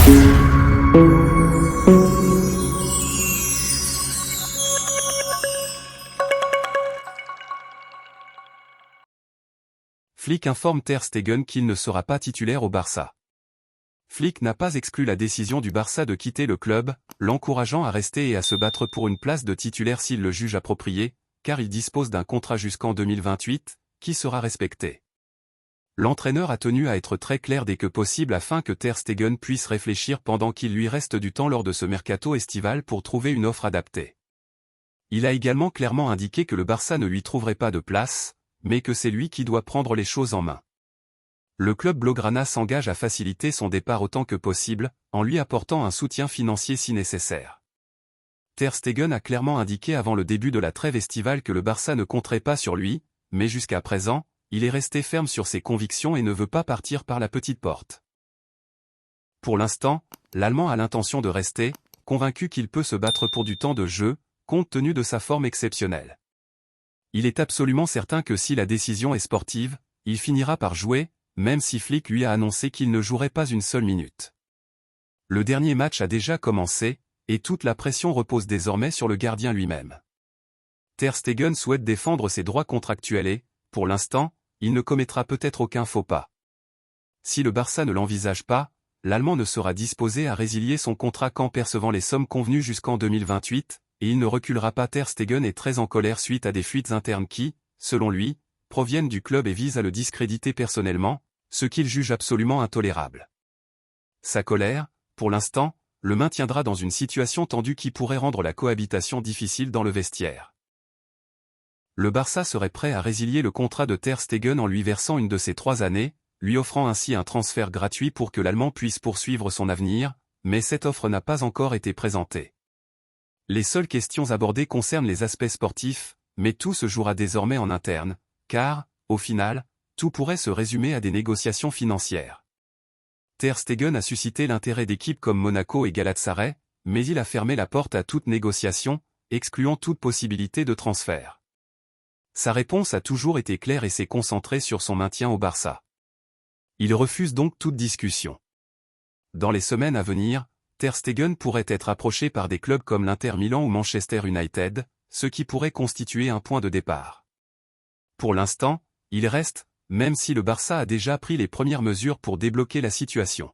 Flick informe Ter Stegen qu'il ne sera pas titulaire au Barça. Flick n'a pas exclu la décision du Barça de quitter le club, l'encourageant à rester et à se battre pour une place de titulaire s'il le juge approprié, car il dispose d'un contrat jusqu'en 2028, qui sera respecté. L'entraîneur a tenu à être très clair dès que possible afin que Ter Stegen puisse réfléchir pendant qu'il lui reste du temps lors de ce mercato estival pour trouver une offre adaptée. Il a également clairement indiqué que le Barça ne lui trouverait pas de place, mais que c'est lui qui doit prendre les choses en main. Le club blaugrana s'engage à faciliter son départ autant que possible, en lui apportant un soutien financier si nécessaire. Ter Stegen a clairement indiqué avant le début de la trêve estivale que le Barça ne compterait pas sur lui, mais jusqu'à présent, il est resté ferme sur ses convictions et ne veut pas partir par la petite porte. Pour l'instant, l'Allemand a l'intention de rester, convaincu qu'il peut se battre pour du temps de jeu, compte tenu de sa forme exceptionnelle. Il est absolument certain que si la décision est sportive, il finira par jouer, même si Flick lui a annoncé qu'il ne jouerait pas une seule minute. Le dernier match a déjà commencé, et toute la pression repose désormais sur le gardien lui-même. Ter Stegen souhaite défendre ses droits contractuels et, pour l'instant, il ne commettra peut-être aucun faux pas. Si le Barça ne l'envisage pas, l'Allemand ne sera disposé à résilier son contrat qu'en percevant les sommes convenues jusqu'en 2028, et il ne reculera pas. Ter Stegen est très en colère suite à des fuites internes qui, selon lui, proviennent du club et visent à le discréditer personnellement, ce qu'il juge absolument intolérable. Sa colère, pour l'instant, le maintiendra dans une situation tendue qui pourrait rendre la cohabitation difficile dans le vestiaire. Le Barça serait prêt à résilier le contrat de Ter Stegen en lui versant une de ses 3 années, lui offrant ainsi un transfert gratuit pour que l'Allemand puisse poursuivre son avenir, mais cette offre n'a pas encore été présentée. Les seules questions abordées concernent les aspects sportifs, mais tout se jouera désormais en interne, car, au final, tout pourrait se résumer à des négociations financières. Ter Stegen a suscité l'intérêt d'équipes comme Monaco et Galatasaray, mais il a fermé la porte à toute négociation, excluant toute possibilité de transfert. Sa réponse a toujours été claire et s'est concentrée sur son maintien au Barça. Il refuse donc toute discussion. Dans les semaines à venir, Ter Stegen pourrait être approché par des clubs comme l'Inter Milan ou Manchester United, ce qui pourrait constituer un point de départ. Pour l'instant, il reste, même si le Barça a déjà pris les premières mesures pour débloquer la situation.